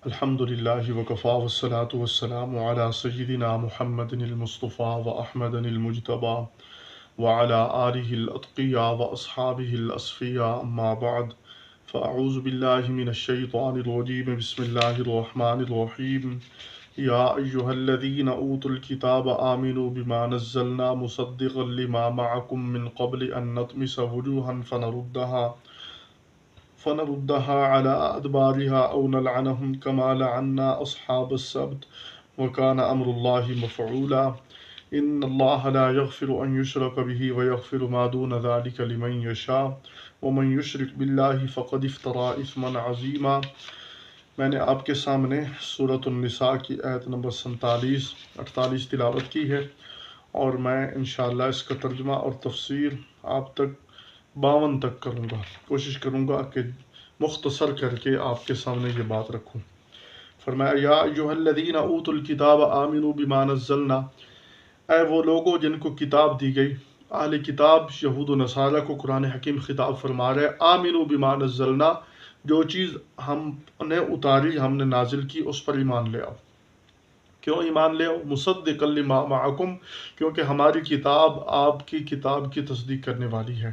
الحمد لله وكفى والصلاة والسلام على سيدنا محمد المصطفى وأحمد المجتبى وعلى آله الأتقياء وأصحابه الأصفياء أما بعد فأعوذ بالله من الشيطان الرجيم بسم الله الرحمن الرحيم يا أيها الذين أوتوا الكتاب آمنوا بما نزلنا مصدقا لما معكم من قبل أن نطمس وجوها فنردها على أدبارها أو نلعنهم كما لعنا أصحاب السبت وكان أمر الله مفعولا إن الله لا يغفر أن يشرك به ويغفر ما دون ذلك لمن يشاء ومن يشرك بالله فقد افترى إثما عظيما۔ میں نے آپ کے سامنے سورۃ النساء کی آیت نمبر 47-48 تلاوت کی ہے، اور میں انشاءاللہ اس کا ترجمہ اور تفسیر آپ تک 52 تک کروں گا۔ کوشش کروں گا کہ مختصر کر کے آپ کے سامنے یہ بات رکھوں۔ فرمایا یا ایھا الذین اوتوا الکتاب آمنوا بما نزلنا، اے وہ لوگوں جن کو کتاب دی گئی۔ اہل کتاب یہود و نصارہ کو قرآن حکیم خطاب فرما رہے آمنوا بما نزلنا، جو چیز ہم نے اتاری، ہم نے نازل کی، اس پر ایمان لے آؤ۔ کیوں ایمان لے آؤ؟ مصدقا لما معکم، کیونکہ ہماری کتاب آپ کی کتاب کی تصدیق کرنے والی ہے۔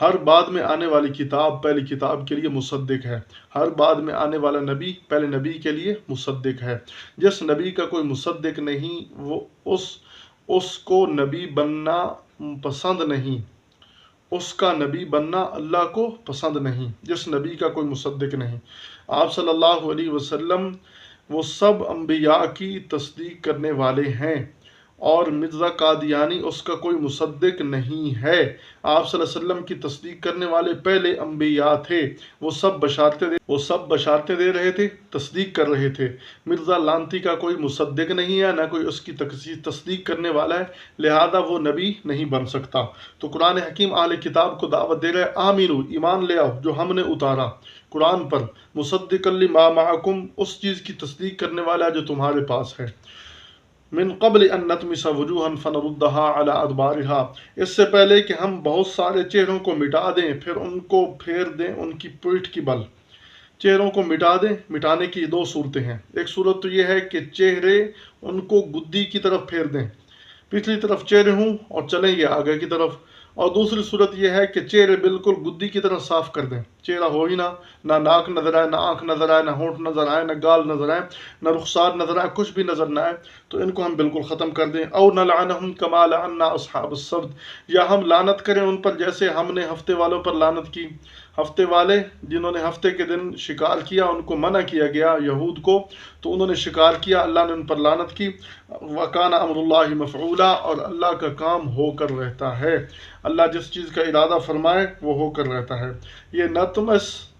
ہر بعد میں آنے والی کتاب پہلی کتاب کے لیے مصدق ہے، ہر بعد میں آنے والا نبی پہلے نبی کے لیے مصدق ہے۔ جس نبی کا کوئی مصدق نہیں، وہ اس کو نبی بننا پسند نہیں، اس کا نبی بننا اللہ کو پسند نہیں۔ جس نبی کا کوئی مصدق نہیں، آپ صلی اللہ علیہ وسلم وہ سب انبیاء کی تصدیق کرنے والے ہیں، اور مرزا قادیانی اس کا کوئی مصدق نہیں ہے۔ آپ صلی اللہ علیہ وسلم کی تصدیق کرنے والے پہلے انبیاء تھے، وہ سب بشارتیں دے رہے تھے، تصدیق کر رہے تھے۔ مرزا لانتی کا کوئی مصدق نہیں ہے، نہ کوئی اس کی تصدیق کرنے والا ہے، لہذا وہ نبی نہیں بن سکتا۔ تو قرآن حکیم اہل کتاب کو دعوت دے رہے آمینو، ایمان لے آؤ جو ہم نے اتارا قرآن پر، مصدقا لما معکم، اس چیز کی تصدیق کرنے والا ہے جو تمہارے پاس ہے۔ من قبل ان نطمس وجوہا فنردها على ادبارها، اس سے پہلے کہ ہم بہت سارے چہروں کو مٹا دیں، پھر ان کو پھیر دیں ان کی پیٹھ کی بل۔ چہروں کو مٹا دیں، مٹانے کی دو صورتیں ہیں۔ ایک صورت تو یہ ہے کہ چہرے ان کو گدی کی طرف پھیر دیں، پچھلی طرف چہرے ہوں اور چلیں یہ آگے کی طرف، اور دوسری صورت یہ ہے کہ چہرے بالکل گدی کی طرح صاف کر دیں، چہرہ ہو ہی نہ ناک نظر آئے، نہ آنکھ نظر آئے، نہ ہونٹ نظر آئے، نہ گال نظر آئے، نہ رخسار نظر آئے، کچھ بھی نظر نہ آئے، تو ان کو ہم بالکل ختم کر دیں۔ او نلعنہم کما لعنا اصحاب السبت، یا ہم لعنت کریں ان پر جیسے ہم نے ہفتے والوں پر لعنت کی۔ ہفتے والے جنہوں نے ہفتے کے دن شکار کیا، ان کو منع کیا گیا یہود کو، تو انہوں نے شکار کیا، اللہ نے ان پر لعنت کی۔ وَكَانَ أَمْرُ اللَّهِ مَفْعُولًا، اور اللہ کا کام ہو کر رہتا ہے، اللہ جس چیز کا ارادہ فرمائے وہ ہو کر رہتا ہے۔ یہ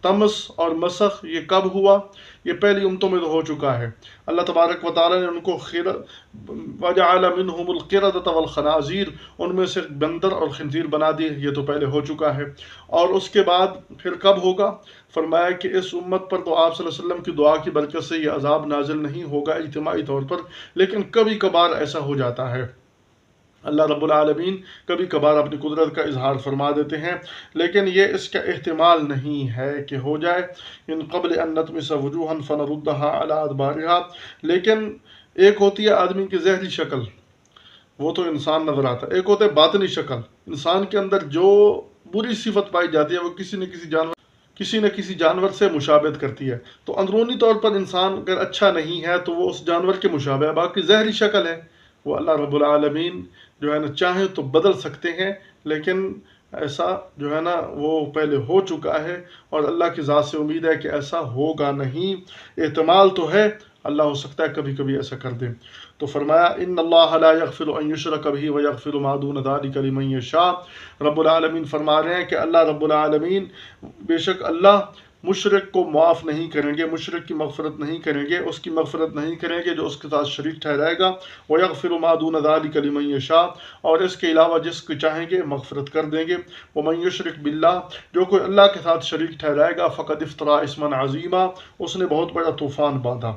تمس اور مسخ یہ کب ہوا؟ یہ پہلی امتوں میں تو ہو چکا ہے۔ اللہ تبارک و تعالیٰ نے ان کو وَجَعَلَ مِنْهُمُ الْقِرَدَةَ وَالْخَنَازِيرَ، ان میں سے بندر اور خنزیر بنا دیے، یہ تو پہلے ہو چکا ہے۔ اور اس کے بعد پھر کب ہوگا؟ فرمایا کہ اس امت پر تو آپ صلی اللہ علیہ وسلم کی دعا کی برکت سے یہ عذاب نازل نہیں ہوگا اجتماعی طور پر، لیکن کبھی کبھار ایسا ہو جاتا ہے۔ اللہ رب العالمین کبھی کبھار اپنی قدرت کا اظہار فرما دیتے ہیں، لیکن یہ اس کا احتمال نہیں ہے کہ ہو جائے۔ من قبل ان نطمس وجوہا فنردها على ادبارها، لیکن ایک ہوتی ہے آدمی کی ظاہری شکل، وہ تو انسان نظر آتا ہے، ایک ہوتا ہے باطنی شکل، انسان کے اندر جو بری صفت پائی جاتی ہے وہ کسی نہ کسی جانور سے مشابہت کرتی ہے۔ تو اندرونی طور پر انسان اگر اچھا نہیں ہے تو وہ اس جانور کے مشابہ ہے، باقی ظاہری شکل ہے وہ اللہ رب العالمین جو ہے نا چاہیں تو بدل سکتے ہیں، لیکن ایسا جو ہے نا وہ پہلے ہو چکا ہے، اور اللہ کی ذات سے امید ہے کہ ایسا ہوگا نہیں۔ احتمال تو ہے، اللہ ہو سکتا ہے کبھی کبھی ایسا کر دے۔ تو فرمایا ان اللہ لا یغفر ان یشرک بہ ویغفر ما دون ذلک لمن یشاء، رب العالمین فرما رہے ہیں کہ اللہ رب العالمین بے شک اللہ مشرک کو معاف نہیں کریں گے، مشرک کی مغفرت نہیں کریں گے، اس کی مغفرت نہیں کریں گے جو اس کے ساتھ شریک ٹھہرائے گا۔ وَيَغْفِرُ مَا دُونَ ذَلِكَ لِمَن يَشَاءُ، اور اس کے علاوہ جس کو چاہیں گے مغفرت کر دیں گے۔ وَمَن يُشْرِكْ بِاللَّهِ، جو کوئی اللہ کے ساتھ شریک ٹھہرائے گا، فَقَدِ افْتَرَىٰ اِثْمًا عَظِيمًا، اس نے بہت بڑا طوفان باندھا۔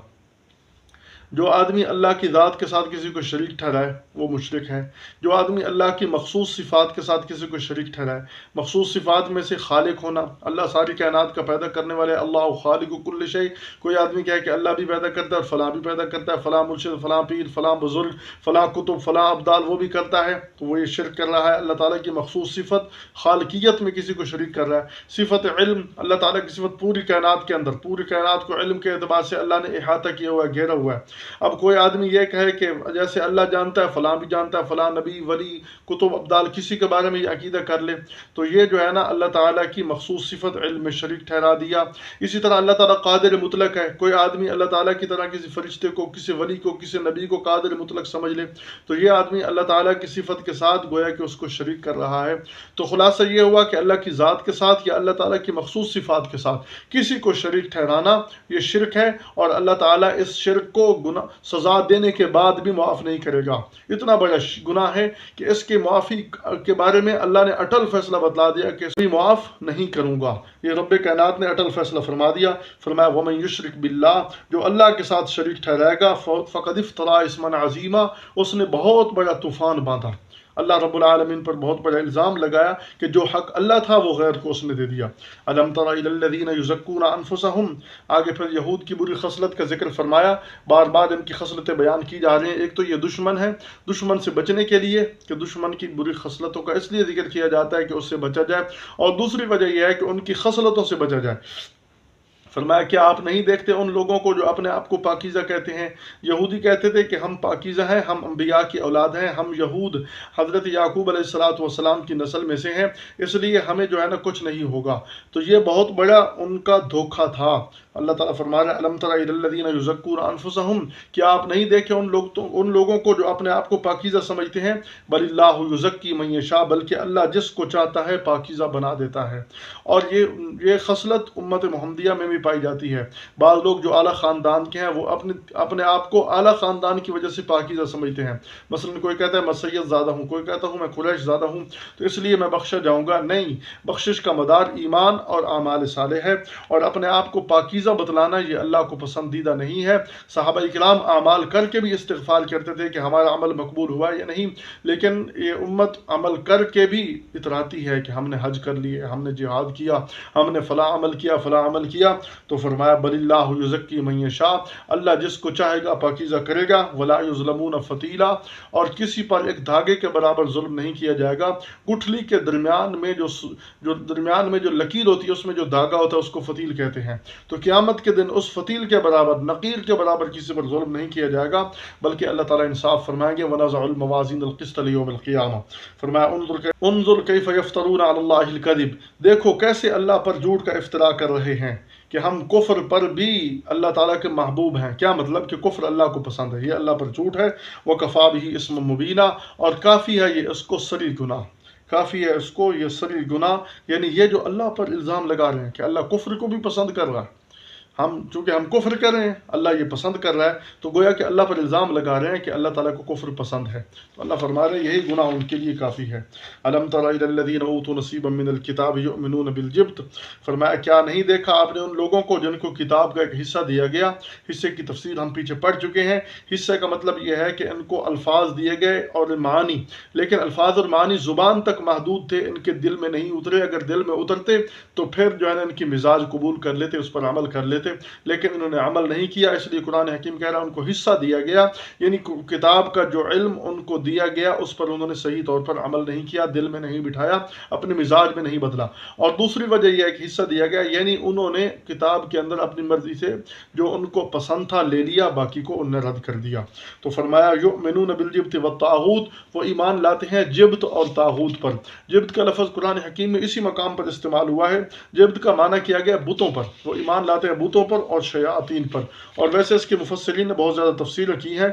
جو آدمی اللہ کی ذات کے ساتھ کسی کو شریک ٹھہرائے وہ مشرک ہے۔ جو آدمی اللہ کی مخصوص صفات کے ساتھ کسی کو شریک ٹھہرائے، مخصوص صفات میں سے خالق ہونا، اللہ ساری کائنات کا پیدا کرنے والے، اللہ خالق کل شیء، کوئی آدمی کہے کہ اللہ بھی پیدا کرتا ہے اور فلاں بھی پیدا کرتا ہے، فلاں مرشد، فلاں پیر، فلاں بزرگ، فلاں کتب، فلاں ابدال وہ بھی کرتا ہے، تو وہ یہ شرک کر رہا ہے۔ اللہ تعالیٰ کی مخصوص صفت خالقیت میں کسی کو شریک کر رہا ہے۔ صفت علم، اللہ تعالیٰ کی صفت پوری کائنات کے اندر، پوری کائنات کو علم کے اعتبار سے اللہ نے احاطہ کیا ہوا ہے، گھیرا ہوا ہے۔ اب کوئی آدمی یہ کہے کہ جیسے اللہ جانتا ہے فلاں بھی جانتا ہے، فلاں نبی، ولی، کتب، ابدال کسی کے بارے میں یہ عقیدہ کر لے، تو یہ جو ہے نا اللہ تعالیٰ کی مخصوص صفت علم میں شریک ٹھہرا دیا۔ اسی طرح اللہ تعالیٰ قادر مطلق ہے، کوئی آدمی اللہ تعالیٰ کی طرح کسی فرشتے کو، کسی ولی کو، کسی نبی کو قادر مطلق سمجھ لے، تو یہ آدمی اللہ تعالیٰ کی صفت کے ساتھ گویا کہ اس کو شریک کر رہا ہے۔ تو خلاصہ یہ ہوا کہ اللہ کی ذات کے ساتھ یا اللہ تعالیٰ کی مخصوص صفات کے ساتھ کسی کو شریک ٹھہرانا یہ شرک ہے، اور اللہ تعالیٰ اس شرک کو سزا دینے کے بعد بھی معاف نہیں کرے گا۔ اتنا بڑا گناہ ہے کہ اس کی معافی کے بارے میں اللہ نے اٹل فیصلہ بتلا دیا کہ اسے معاف نہیں کروں گا۔ یہ رب کائنات نے اٹل فیصلہ فرما دیا، فرمایا وَمَن يُشْرِكْ بِاللَّهِ، جو اللہ کے ساتھ شریک ٹھہرائے گا فَقَدِ افْتَرَىٰ اسْمًا عَظِيمًا، اس نے بہت بڑا طوفان باندھا۔ اللہ رب العالمین پر بہت بڑا الزام لگایا کہ جو حق اللہ تھا وہ غیر کو اس نے دے دیا۔ أَلَمْ تَرَ إِلَى الَّذِينَ يُزَكُّونَ أَنفُسَهُمْ، آگے پھر یہود کی بری خصلت کا ذکر فرمایا، بار بار ان کی خصلتیں بیان کی جا رہی ہیں۔ ایک تو یہ دشمن ہے، دشمن سے بچنے کے لیے کہ دشمن کی بری خصلتوں کا اس لیے ذکر کیا جاتا ہے کہ اس سے بچا جائے، اور دوسری وجہ یہ ہے کہ ان کی خصلتوں سے بچا جائے۔ فرمایا کیا آپ نہیں دیکھتے ان لوگوں کو جو اپنے آپ کو پاکیزہ کہتے ہیں؟ یہودی کہتے تھے کہ ہم پاکیزہ ہیں، ہم انبیاء کی اولاد ہیں، ہم یہود حضرت یعقوب علیہ السلام کی نسل میں سے ہیں، اس لیے ہمیں جو ہے نا کچھ نہیں ہوگا۔ تو یہ بہت بڑا ان کا دھوکہ تھا۔ اللہ تعالیٰ فرما رہا ہے الم تر الی الذین یزکون انفسہم، کیا آپ نہیں دیکھے ان لوگوں کو جو اپنے آپ کو پاکیزہ سمجھتے ہیں؟ بل اللہ یزکی من یشاء، بلکہ اللہ جس کو چاہتا ہے پاکیزہ بنا دیتا ہے۔ اور یہ خصلت امت محمدیہ میں بھی پائی جاتی ہے۔ بعض لوگ جو اعلیٰ خاندان کے ہیں وہ اپنے آپ کو اعلیٰ خاندان کی وجہ سے پاکیزہ سمجھتے ہیں۔ مثلا کوئی کہتا ہے میں سید زادہ ہوں، کوئی کہتا ہوں میں قریش زادہ ہوں، تو اس لیے میں بخشا جاؤں گا۔ نہیں، بخشش کا مدار ایمان اور اعمال صالح ہے، اور اپنے آپ کو پاکیزہ بتلانا یہ اللہ کو پسندیدہ نہیں ہے۔ صحابہ کرام اعمال کر کے بھی استغفار کرتے تھے کہ ہمارا عمل مقبول ہوا یا نہیں، لیکن یہ امت عمل کر کے بھی اتراتی ہے کہ ہم نے حج کر لیے، ہم نے جہاد کیا، ہم نے فلاں عمل کیا، فلاں عمل کیا۔ تو فرمایا بل اللہ یزکی من یشاء، اللہ جس کو چاہے گا پاکیزہ کرے گا، ولا یظلمون فتیلا، اور کسی پر ایک دھاگے کے برابر ظلم نہیں کیا جائے گا۔ گٹھلی کے درمیان میں جو لکیر ہوتی ہے اس میں جو دھاگا ہوتا ہے اس کو فتیل کہتے ہیں۔ تو قیامت کے دن اس فتیل کے برابر، نقیر کے برابر کسی پر ظلم نہیں کیا جائے گا، بلکہ اللہ تعالیٰ انصاف فرمائیں گے وَنَضَعُ الْمَوَازِينَ الْقِسْطَ لِيَوْمِ الْقِيَامَةِ۔ فرمایا انظر کیف یفترون علی اللہ الکذب، دیکھو کیسے اللہ پر جھوٹ کا افتراء کر رہے ہیں کہ ہم کفر پر بھی اللہ تعالیٰ کے محبوب ہیں۔ کیا مطلب کہ کفر اللہ کو پسند ہے، یہ اللہ پر جھوٹ ہے۔ وَكَفَىٰ بِهِ اسْمًا مُبِينًا، اور کافی ہے یہ اس کو صریح گناہ، کافی ہے اس کو یہ صریح گناہ، یعنی یہ جو اللہ پر الزام لگا رہے ہیں کہ اللہ کفر کو بھی پسند کر رہا ہے، چونکہ ہم کفر کر رہے ہیں اللہ یہ پسند کر رہا ہے، تو گویا کہ اللہ پر الزام لگا رہے ہیں کہ اللہ تعالیٰ کو کفر پسند ہے۔ تو اللہ فرما رہے ہیں یہی گناہ ان کے لیے کافی ہے۔ الم تر الی الذین اوتوا نصیبا من الکتاب یؤمنون بالجبت، فرمایا کیا نہیں دیکھا آپ نے ان لوگوں کو جن کو کتاب کا ایک حصہ دیا گیا؟ حصے کی تفسیر ہم پیچھے پڑھ چکے ہیں۔ حصے کا مطلب یہ ہے کہ ان کو الفاظ دیے گئے اور معانی، لیکن الفاظ اور معانی زبان تک محدود تھے، ان کے دل میں نہیں اترے۔ اگر دل میں اترتے تو پھر جو ہے نا ان کی مزاج قبول کر لیتے، اس پر عمل کر لیتے، لیکن انہوں نے عمل نہیں کیا، اس لیے قرآن حکیم کہہ رہا ہے ان کو حصہ دیا گیا، یعنی کتاب کا جو علم ان کو دیا گیا اس پر انہوں نے صحیح طور پر عمل نہیں کیا، دل میں نہیں بٹھایا، اپنے مزاج میں نہیں بدلا۔ اور دوسری وجہ یہ ہے کہ حصہ دیا گیا یعنی انہوں نے کتاب کے اندر اپنی مرضی سے جو ان کو پسند تھا لے لیا، باقی کو انہوں نے رد کر دیا۔ تو فرمایا یؤمنون بالجبت والطاغوت، وہ ایمان لاتے ہیں جبت اور طاغوت پر۔ جبت کا لفظ قرآن حکیم میں اسی مقام پر استعمال ہوا ہے، جبت کا معنی کیا گیا بتوں پر، وہ ایمان لاتے ہیں بتوں پر اور شیاطین پر۔ اور ویسے اس کے مفسرین نے بہت زیادہ تفسیریں کی ہیں۔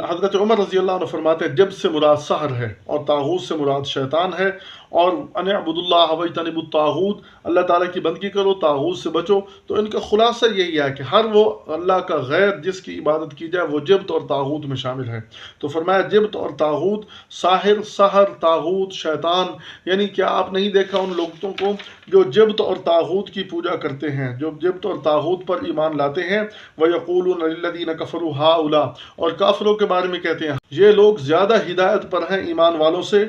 حضرت عمر رضی اللہ عنہ فرماتے ہیں جب سے مراد سحر ہے اور طاغوت سے مراد شیطان ہے، اور ان اعبدوا واجتنبوا الطاغوت، اللہ تعالیٰ کی بندگی کرو، طاغوت سے بچو۔ تو ان کا خلاصہ یہی ہے کہ ہر وہ اللہ کا غیر جس کی عبادت کی جائے وہ جبت اور طاغوت میں شامل ہے۔ تو فرمایا جبت اور طاغوت، ساحر، سحر، طاغوت، شیطان، یعنی کیا آپ نہیں دیکھا ان لوگوں کو جو جبت اور طاغوت کی پوجا کرتے ہیں، جو جبت اور طاغوت پر ایمان لاتے ہیں؟ وَيَقُولُونَ لِلَّذِينَ كَفَرُوا هَؤُلَاءِ، اور کافروں کے بارے میں کہتے ہیں یہ لوگ زیادہ ہدایت پر ہیں ایمان والوں سے،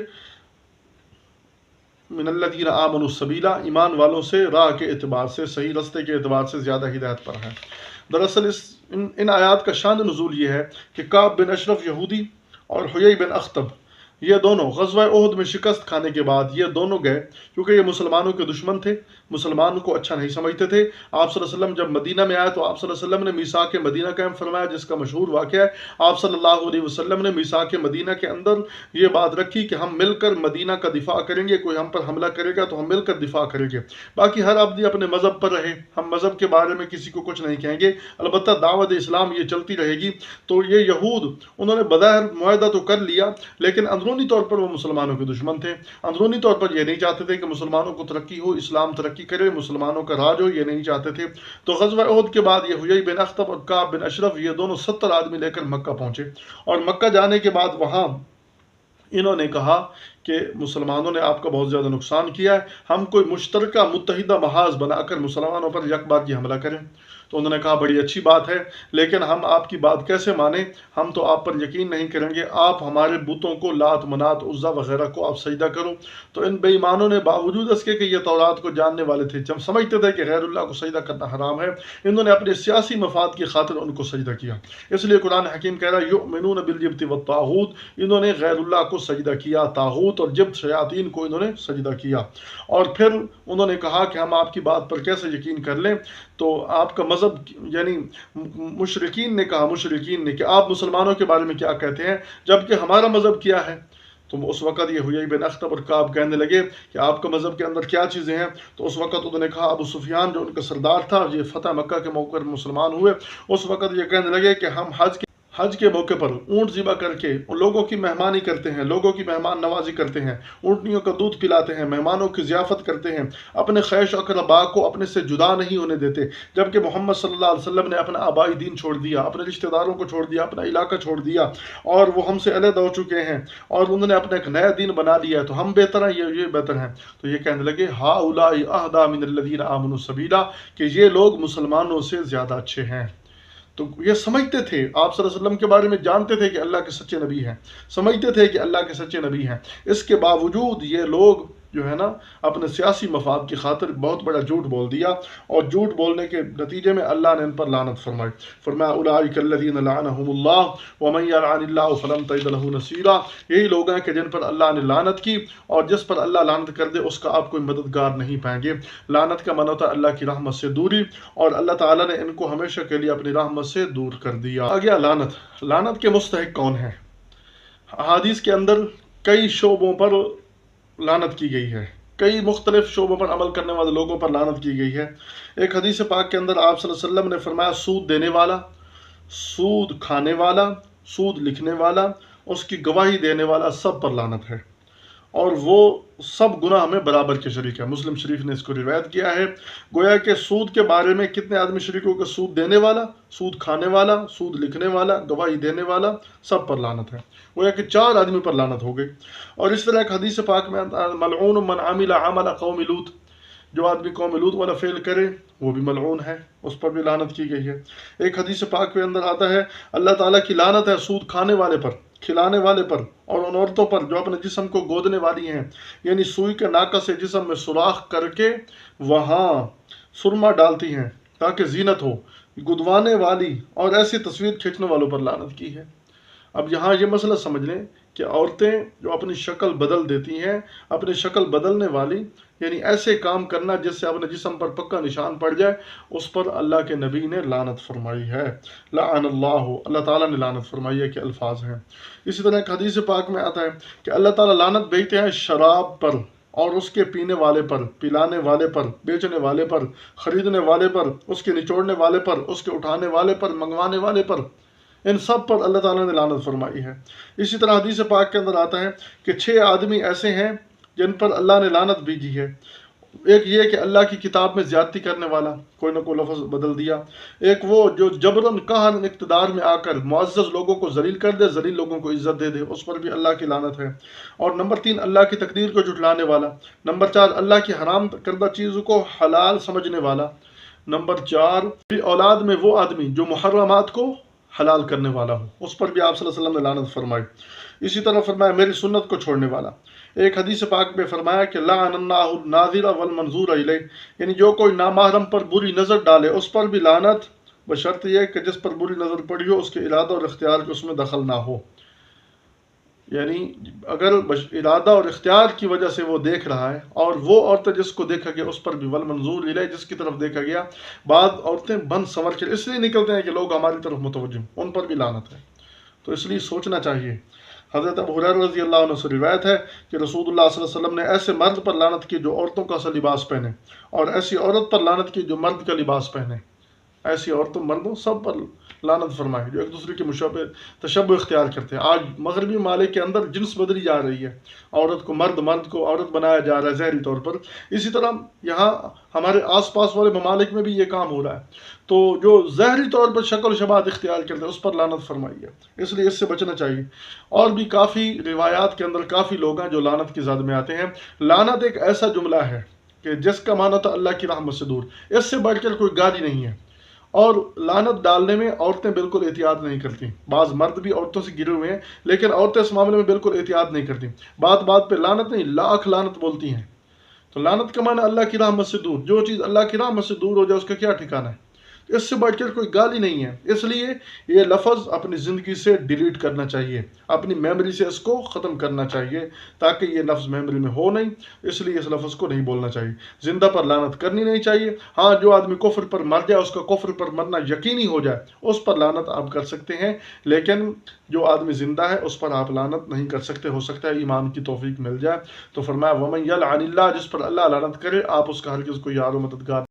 من الذین آمنوا السبیلا، ایمان والوں سے راہ کے اعتبار سے، صحیح رستے کے اعتبار سے زیادہ ہدایت پر ہیں۔ دراصل ان آیات کا شان نزول یہ ہے کہ کعب بن اشرف یہودی اور حیی بن اخطب، یہ دونوں غزوہ احد میں شکست کھانے کے بعد یہ دونوں گئے، کیونکہ یہ مسلمانوں کے دشمن تھے، مسلمانوں کو اچھا نہیں سمجھتے تھے۔ آپ صلی اللہ علیہ وسلم جب مدینہ میں آئے تو آپ صلی اللہ علیہ وسلم نے میثاق مدینہ قائم فرمایا، جس کا مشہور واقعہ ہے آپ صلی اللہ علیہ وسلم نے میثاق مدینہ کے اندر یہ بات رکھی کہ ہم مل کر مدینہ کا دفاع کریں گے، کوئی ہم پر حملہ کرے گا تو ہم مل کر دفاع کریں گے، باقی ہر آدمی اپنے مذہب پر رہے، ہم مذہب کے بارے میں کسی کو کچھ نہیں کہیں گے، البتہ دعوت اسلام یہ چلتی رہے گی۔ تو یہ یہود انہوں نے بظاہر معاہدہ تو کر لیا، لیکن اندرونی طور پر وہ مسلمانوں کے دشمن تھے، اندرونی طور پر یہ نہیں چاہتے تھے کہ مسلمانوں کو ترقی ہو، اسلام ترقی کرے، مسلمانوں کا راج ہو، یہ نہیں چاہتے تھے۔ تو غزوہ احد کے بعد یہ حیی بن اخطب اور کعب بن اشرف یہ دونوں 70 آدمی لے کر مکہ پہنچے، اور مکہ جانے کے بعد وہاں انہوں نے کہا کہ مسلمانوں نے آپ کا بہت زیادہ نقصان کیا ہے، ہم کوئی مشترکہ متحدہ محاذ بنا کر مسلمانوں پر یک بار حملہ کریں۔ تو انہوں نے کہا بڑی اچھی بات ہے، لیکن ہم آپ کی بات کیسے مانیں، ہم تو آپ پر یقین نہیں کریں گے، آپ ہمارے بتوں کو لات، منات، عزا وغیرہ کو آپ سجدہ کرو۔ تو ان بے ایمانوں نے باوجود اس کے کہ یہ تورات کو جاننے والے تھے، جب سمجھتے تھے کہ غیر اللہ کو سجدہ کرنا حرام ہے، انہوں نے اپنے سیاسی مفاد کی خاطر ان کو سجدہ کیا۔ اس لیے قرآن حکیم کہہ رہا ہے یؤمنون بالجبت والطاغوت، انہوں نے غیر اللہ کو سجدہ کیا، طاغوت اور جبت شیاطین کو انہوں نے سجدہ کیا۔ اور پھر انہوں نے کہا کہ ہم آپ کی بات پر کیسے یقین کر لیں؟ تو آپ کا مذہب، یعنی مشرکین نے کہا کہ آپ مسلمانوں کے بارے میں کیا کہتے ہیں جبکہ ہمارا مذہب کیا ہے؟ تو اس وقت یہ حیی بن اخطب اور کعب کہنے لگے کہ آپ کا مذہب کے اندر کیا چیزیں ہیں؟ تو اس وقت انہوں نے کہا، ابو سفیان جو ان کا سردار تھا، یہ فتح مکہ کے موقع پر مسلمان ہوئے، اس وقت یہ کہنے لگے کہ ہم حج کے موقع پر اونٹ ذبح کر کے ان لوگوں کی مہمانی کرتے ہیں، لوگوں کی مہمان نوازی کرتے ہیں، اونٹنیوں کا دودھ پلاتے ہیں، مہمانوں کی ضیافت کرتے ہیں، اپنے خیش اقربا کو اپنے سے جدا نہیں ہونے دیتے، جبکہ محمد صلی اللہ علیہ وسلم نے اپنا آبائی دین چھوڑ دیا، اپنے رشتہ داروں کو چھوڑ دیا، اپنا علاقہ چھوڑ دیا، اور وہ ہم سے علیحدہ ہو چکے ہیں، اور انہوں نے اپنا ایک نیا دین بنا لیا ہے، تو ہم بہتر ہیں، یہ بہتر ہیں۔ تو یہ کہنے لگے ہؤلاء اہدی من الذین آمنوا سبیلا، کہ یہ لوگ مسلمانوں سے زیادہ اچھے ہیں۔ تو یہ سمجھتے تھے، آپ صلی اللہ علیہ وسلم کے بارے میں جانتے تھے کہ اللہ کے سچے نبی ہیں، سمجھتے تھے کہ اللہ کے سچے نبی ہیں، اس کے باوجود یہ لوگ جو ہے نا اپنے سیاسی مفاد کی خاطر بہت بڑا جھوٹ بول دیا، اور جھوٹ بولنے کے نتیجے میں اللہ نے ان پر لعنت فرمائی۔ فرمایا اولئک الذین لعنهم اللہ ومن یلعن اللہ فلن تجد له نصیرا، یہی لوگ ہیں کہ جن پر اللہ نے لعنت کی، اور جس پر اللہ لعنت کر دے اس کا آپ کوئی مددگار نہیں پائیں گے۔ لعنت کا معنی ہوتا ہے اللہ کی رحمت سے دوری، اور اللہ تعالیٰ نے ان کو ہمیشہ کے لیے اپنی رحمت سے دور کر دیا۔ آگیا لعنت کے مستحق کون ہیں؟ احادیث کے اندر کئی شعبوں پر لعنت کی گئی ہے، کئی مختلف شعبوں پر عمل کرنے والے لوگوں پر لعنت کی گئی ہے۔ ایک حدیث پاک کے اندر آپ صلی اللہ علیہ وسلم نے فرمایا سود دینے والا، سود کھانے والا، سود لکھنے والا، اس کی گواہی دینے والا، سب پر لعنت ہے، اور وہ سب گناہ میں برابر کے شریک ہے۔ مسلم شریف نے اس کو روایت کیا ہے۔ گویا کہ سود کے بارے میں کتنے آدمی شریک ہو گئے؟ سود دینے والا، سود کھانے والا، سود لکھنے والا، گواہی دینے والا، سب پر لعنت ہے۔ گویا کہ 4 آدمی پر لعنت ہو گئی۔ اور اس طرح ایک حدیث پاک میں ملعون من عمل عمل قوم لوط، جو آدمی قوم لوط والا فعل کرے وہ بھی ملعون ہے، اس پر بھی لعنت کی گئی ہے۔ ایک حدیث پاک کے اندر آتا ہے اللہ تعالیٰ کی لعنت ہے سود کھانے والے پر، کھلانے والے پر، اور ان عورتوں پر جو اپنے جسم کو گودنے والی ہیں، یعنی سوئی کے ناکہ سے جسم میں سوراخ کر کے وہاں سرما ڈالتی ہیں تاکہ زینت ہو، گدوانے والی اور ایسی تصویر کھینچنے والوں پر لعنت کی ہے۔ اب یہاں یہ مسئلہ سمجھ لیں کہ عورتیں جو اپنی شکل بدل دیتی ہیں، اپنی شکل بدلنے والی، یعنی ایسے کام کرنا جس سے اپنے جسم پر پکا نشان پڑ جائے، اس پر اللہ کے نبی نے لعنت فرمائی ہے۔ لعن اللہ تعالیٰ نے لعنت فرمائی ہے کہ الفاظ ہیں۔ اسی طرح ایک حدیث پاک میں آتا ہے کہ اللہ تعالیٰ لعنت بھیجتے ہیں شراب پر، اور اس کے پینے والے پر، پلانے والے پر، بیچنے والے پر، خریدنے والے پر، اس کے نچوڑنے والے پر، اس کے اٹھانے والے پر، منگوانے والے پر، ان سب پر اللہ تعالیٰ نے لعنت فرمائی ہے۔ اسی طرح حدیث پاک کے اندر آتا ہے کہ 6 آدمی ایسے ہیں جن پر اللہ نے لعنت بھیجی ہے۔ ایک یہ کہ اللہ کی کتاب میں زیادتی کرنے والا، کوئی نہ کوئی لفظ بدل دیا۔ ایک وہ جو جبراً قہراً اقتدار میں آ کر معزز لوگوں کو ذلیل کر دے، ذلیل لوگوں کو عزت دے دے، اس پر بھی اللہ کی لعنت ہے۔ اور نمبر 3 اللہ کی تقدیر کو جھٹلانے والا۔ نمبر 4 اللہ کی حرام کردہ چیزوں کو حلال سمجھنے والا۔ نمبر 4 اولاد میں وہ آدمی جو محرمات کو حلال کرنے والا ہو، اس پر بھی آپ صلی اللہ علیہ وسلم نے لعنت فرمائی۔ اسی طرح فرمایا میری سنت کو چھوڑنے والا۔ ایک حدیث پاک میں فرمایا کہ لعن اللہ الناظر والمنظور الیہ، یعنی جو کوئی نامحرم پر بری نظر ڈالے اس پر بھی لعنت، بشرط یہ کہ جس پر بری نظر پڑی ہو اس کے ارادہ اور اختیار کے اس میں دخل نہ ہو۔ یعنی اگر ارادہ اور اختیار کی وجہ سے وہ دیکھ رہا ہے، اور وہ عورتیں جس کو دیکھا گیا اس پر بھی والمنظور الیہ، جس کی طرف دیکھا گیا۔ بعض عورتیں بن سنور کے اس لیے نکلتے ہیں کہ لوگ ہماری طرف متوجہ، ان پر بھی لعنت ہے۔ تو اس لیے سوچنا چاہیے۔ حضرت ابو ہریرہ رضی اللہ عنہ سے روایت ہے کہ رسول اللہ صلی اللہ علیہ وسلم نے ایسے مرد پر لعنت کی جو عورتوں کا سا لباس پہنے، اور ایسی عورت پر لعنت کی جو مرد کا لباس پہنے۔ ایسی عورتوں مردوں سب پر لعنت فرمائی جو ایک دوسرے کے مشابہ تشبہ اختیار کرتے ہیں۔ آج مغربی ممالک کے اندر جنس بدلی جا رہی ہے، عورت کو مرد، مرد کو عورت بنایا جا رہا ہے ظاہری طور پر۔ اسی طرح یہاں ہمارے آس پاس والے ممالک میں بھی یہ کام ہو رہا ہے۔ تو جو ظاہری طور پر شکل و شباہت اختیار کرتے ہیں اس پر لعنت فرمائی ہے، اس لیے اس سے بچنا چاہیے۔ اور بھی کافی روایات کے اندر کافی لوگ ہیں جو لعنت کی زد میں آتے ہیں۔ لعنت ایک ایسا جملہ ہے کہ جس کا معنی تھا اللہ کی رحمت سے دور، اس سے بڑھ کر کوئی گالی نہیں ہے۔ اور لعنت ڈالنے میں عورتیں بالکل احتیاط نہیں کرتی۔ بعض مرد بھی عورتوں سے گرے ہوئے ہیں، لیکن عورتیں اس معاملے میں بالکل احتیاط نہیں کرتی، بات بات پہ لعنت نہیں، لاکھ لعنت بولتی ہیں۔ تو لعنت کا معنی اللہ کی رحمت سے دور، جو چیز اللہ کی رحمت سے دور ہو جائے اس کا کیا ٹھکانہ ہے؟ اس سے بڑھ کر کوئی گالی نہیں ہے۔ اس لیے یہ لفظ اپنی زندگی سے ڈیلیٹ کرنا چاہیے، اپنی میموری سے اس کو ختم کرنا چاہیے، تاکہ یہ لفظ میموری میں ہو نہیں۔ اس لیے اس لفظ کو نہیں بولنا چاہیے۔ زندہ پر لعنت کرنی نہیں چاہیے۔ ہاں، جو آدمی کفر پر مر جائے، اس کا کفر پر مرنا یقینی ہو جائے، اس پر لعنت آپ کر سکتے ہیں، لیکن جو آدمی زندہ ہے اس پر آپ لعنت نہیں کر سکتے۔ ہو سکتا ہے ایمان کی توفیق مل جائے۔ تو فرمایا وَمَن یلعن اللہ، جس پر اللہ لعنت کرے آپ اس کا ہرگز کوئی یار و مددگار